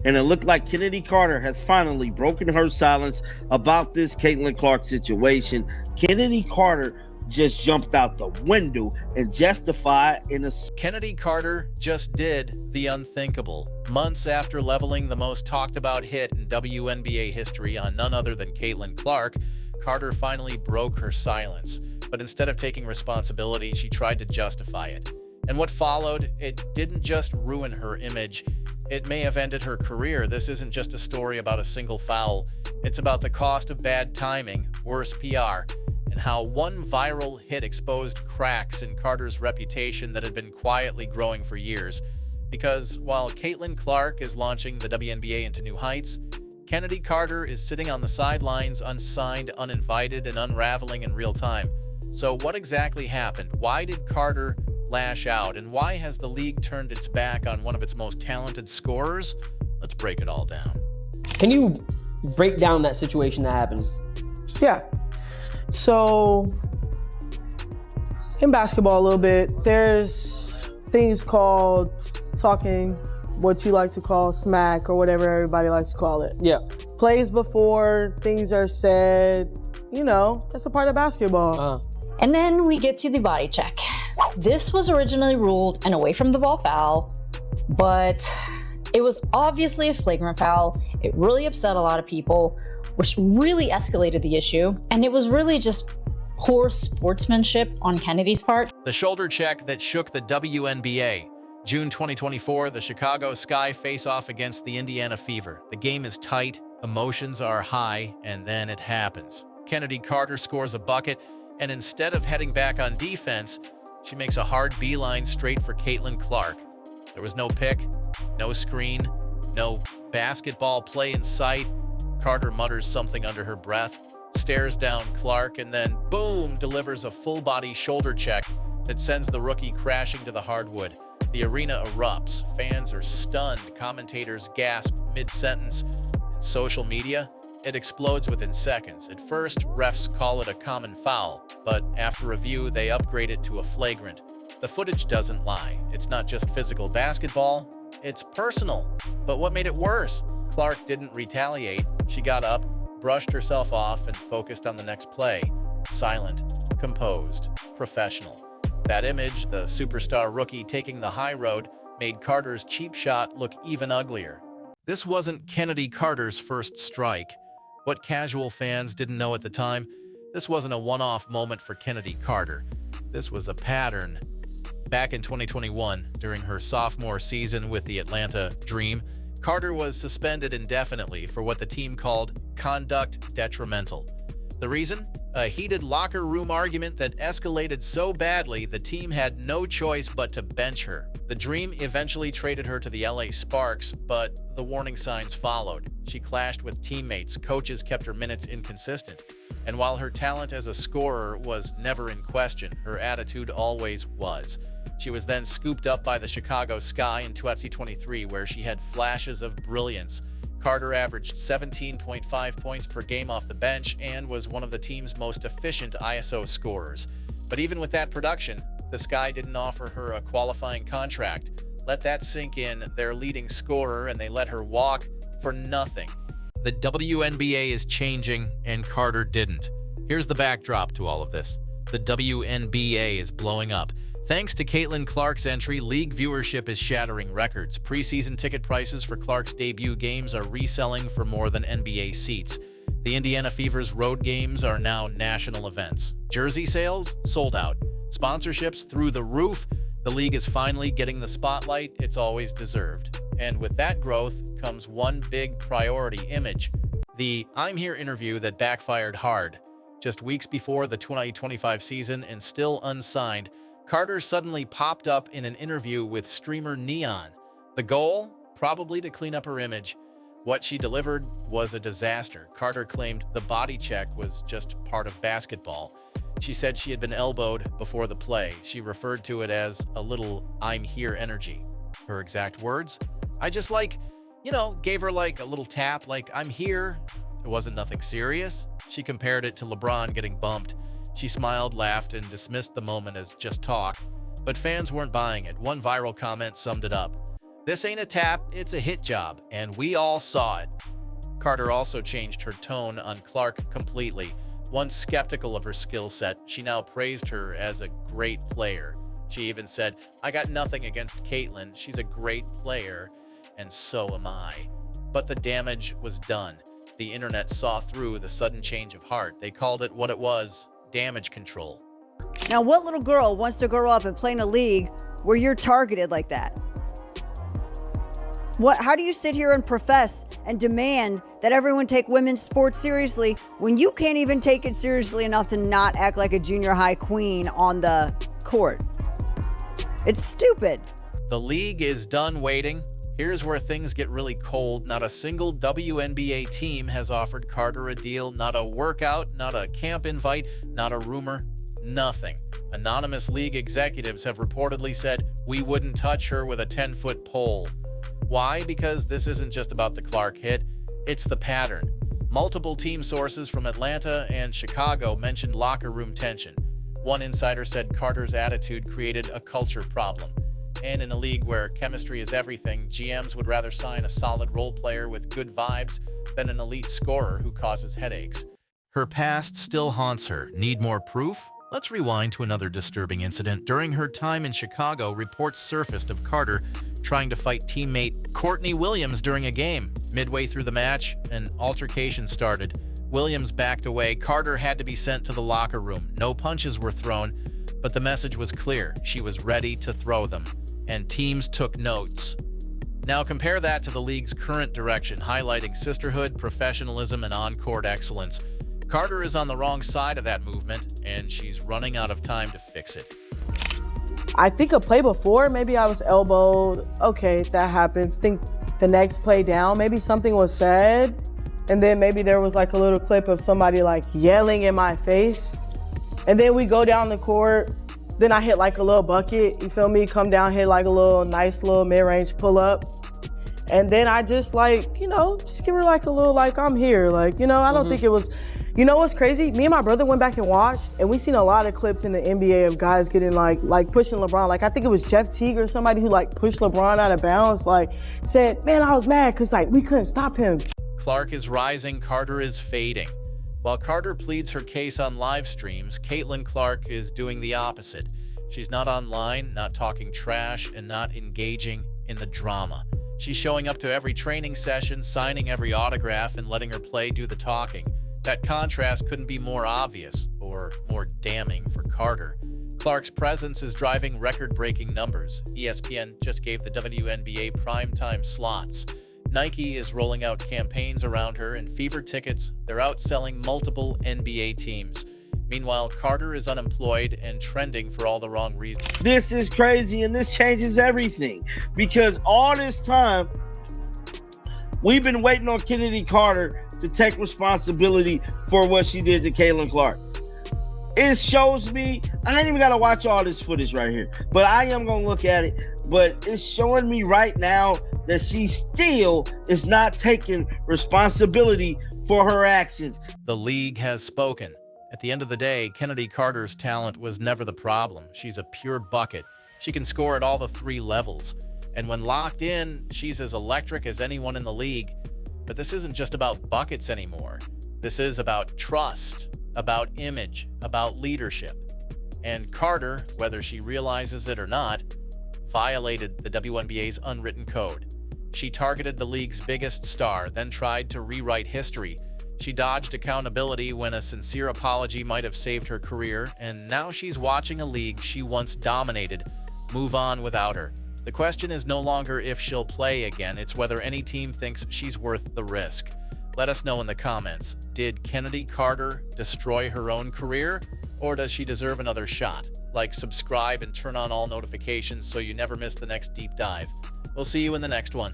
And it looked like Chennedy Carter has finally broken her silence about this Caitlin Clark situation. Chennedy Carter just jumped out the window and justified in a... Chennedy Carter just did the unthinkable. Months after leveling the most talked about hit in WNBA history on none other than Caitlin Clark, Carter finally broke her silence. But instead of taking responsibility, she tried to justify it. And what followed, it didn't just ruin her image, it may have ended her career. This isn't just a story about a single foul. It's about the cost of bad timing, worse PR, and how one viral hit exposed cracks in Carter's reputation that had been quietly growing for years. Because while Caitlin Clark is launching the WNBA into new heights, Chennedy Carter is sitting on the sidelines, unsigned, uninvited, and unraveling in real time. So what exactly happened? Why did Carter lash out? And why has the league turned its back on one of its most talented scorers? Let's break it all down. Can you break down that situation that happened? Yeah. So, in basketball a little bit, there's things called talking, what you like to call smack or whatever everybody likes to call it. Yeah. Plays before things are said, that's a part of basketball. And then we get to the body check. This was originally ruled an away from the ball foul, but it was obviously a flagrant foul. It really upset a lot of people, which really escalated the issue. And it was really just poor sportsmanship on Kennedy's part. The shoulder check that shook the WNBA. June 2024, the Chicago Sky face off against the Indiana Fever. The game is tight, emotions are high, and then it happens. Chennedy Carter scores a bucket, and instead of heading back on defense, she makes a hard beeline straight for Caitlin Clark. There was no pick, no screen, no basketball play in sight. Carter mutters something under her breath, stares down Clark, and then, boom, delivers a full-body shoulder check that sends the rookie crashing to the hardwood. The arena erupts. Fans are stunned. Commentators gasp mid-sentence. In social media, it explodes within seconds. At first, refs call it a common foul, but after review, they upgrade it to a flagrant. The footage doesn't lie. It's not just physical basketball, it's personal. But what made it worse? Clark didn't retaliate. She got up, brushed herself off, and focused on the next play. Silent, composed, professional. That image, the superstar rookie taking the high road, made Carter's cheap shot look even uglier. This wasn't Chennedy Carter's first strike. What casual fans didn't know at the time, this wasn't a one-off moment for Chennedy Carter. This was a pattern. Back in 2021, during her sophomore season with the Atlanta Dream, Carter was suspended indefinitely for what the team called conduct detrimental. The reason? A heated locker room argument that escalated so badly the team had no choice but to bench her. The Dream eventually traded her to the LA Sparks, but the warning signs followed. She clashed with teammates, coaches kept her minutes inconsistent, and while her talent as a scorer was never in question, her attitude always was. She was then scooped up by the Chicago Sky in 2023, where she had flashes of brilliance. Carter averaged 17.5 points per game off the bench and was one of the team's most efficient ISO scorers. But even with that production, the Sky didn't offer her a qualifying contract. Let that sink in, their leading scorer, and they let her walk for nothing. The WNBA is changing, and Carter didn't. Here's the backdrop to all of this. The WNBA is blowing up. Thanks to Caitlin Clark's entry, league viewership is shattering records. Preseason ticket prices for Clark's debut games are reselling for more than NBA seats. The Indiana Fever's road games are now national events. Jersey sales sold out. Sponsorships through the roof. The league is finally getting the spotlight it's always deserved. And with that growth comes one big priority image. The I'm Here interview that backfired hard. Just weeks before the 2025 season and still unsigned, Carter suddenly popped up in an interview with streamer Neon. The goal? Probably to clean up her image. What she delivered was a disaster. Carter claimed the body check was just part of basketball. She said she had been elbowed before the play. She referred to it as a little I'm here energy. Her exact words? I just gave her a little tap, like I'm here. It wasn't nothing serious. She compared it to LeBron getting bumped. She smiled, laughed, and dismissed the moment as just talk. But fans weren't buying it. One viral comment summed it up. This ain't a tap, it's a hit job, and we all saw it. Carter also changed her tone on Clark completely. Once skeptical of her skill set, she now praised her as a great player. She even said, "I got nothing against Caitlin, she's a great player, and so am I." But the damage was done. The internet saw through the sudden change of heart. They called it what it was, damage control. Now, what little girl wants to grow up and play in a league where you're targeted like that? How do you sit here and profess and demand that everyone take women's sports seriously when you can't even take it seriously enough to not act like a junior high queen on the court? It's stupid. The league is done waiting. Here's where things get really cold. Not a single WNBA team has offered Carter a deal. Not a workout, not a camp invite, not a rumor, nothing. Anonymous league executives have reportedly said, "We wouldn't touch her with a 10-foot pole." Why? Because this isn't just about the Clark hit, it's the pattern. Multiple team sources from Atlanta and Chicago mentioned locker room tension. One insider said Carter's attitude created a culture problem. And in a league where chemistry is everything, GMs would rather sign a solid role player with good vibes than an elite scorer who causes headaches. Her past still haunts her. Need more proof? Let's rewind to another disturbing incident. During her time in Chicago, reports surfaced of Carter trying to fight teammate Courtney Williams during a game. Midway through the match, an altercation started. Williams backed away. Carter had to be sent to the locker room. No punches were thrown, but the message was clear. She was ready to throw them, and teams took notes. Now compare that to the league's current direction, highlighting sisterhood, professionalism, and on-court excellence. Carter is on the wrong side of that movement, and she's running out of time to fix it. I think a play before, maybe I was elbowed. Okay, that happens. Think the next play down, maybe something was said. And then maybe there was like a little clip of somebody like yelling in my face. And then we go down the court. Then I hit like a little bucket, you feel me? Come down, hit like a little nice little mid-range pull up. And then I just like, just give her like a little like, I'm here. Like, I don't think it was, what's crazy? Me and my brother went back and watched, and we seen a lot of clips in the NBA of guys getting like pushing LeBron. Like I think it was Jeff Teague or somebody who like pushed LeBron out of bounds, like said, "Man, I was mad because like we couldn't stop him." Clark is rising, Carter is fading. While Carter pleads her case on live streams, Caitlin Clark is doing the opposite. She's not online, not talking trash, and not engaging in the drama. She's showing up to every training session, signing every autograph, and letting her play do the talking. That contrast couldn't be more obvious or more damning for Carter. Clark's presence is driving record-breaking numbers. ESPN just gave the WNBA primetime slots. Nike is rolling out campaigns around her, and Fever tickets, they're outselling multiple NBA teams. Meanwhile, Carter is unemployed and trending for all the wrong reasons. This is crazy, and this changes everything, because all this time we've been waiting on Chennedy Carter to take responsibility for what she did to Caitlin Clark. It shows me, I ain't even got to watch all this footage right here, but I am going to look at it. But it's showing me right now that she still is not taking responsibility for her actions. The league has spoken. At the end of the day, Chennedy Carter's talent was never the problem. She's a pure bucket. She can score at all the three levels. And when locked in, she's as electric as anyone in the league. But this isn't just about buckets anymore. This is about trust, about image, about leadership. And Carter, whether she realizes it or not, violated the WNBA's unwritten code. She targeted the league's biggest star, then tried to rewrite history. She dodged accountability when a sincere apology might have saved her career, and now she's watching a league she once dominated move on without her. The question is no longer if she'll play again, it's whether any team thinks she's worth the risk. Let us know in the comments. Did Chennedy Carter destroy her own career, or does she deserve another shot? Like, subscribe, and turn on all notifications so you never miss the next deep dive. We'll see you in the next one.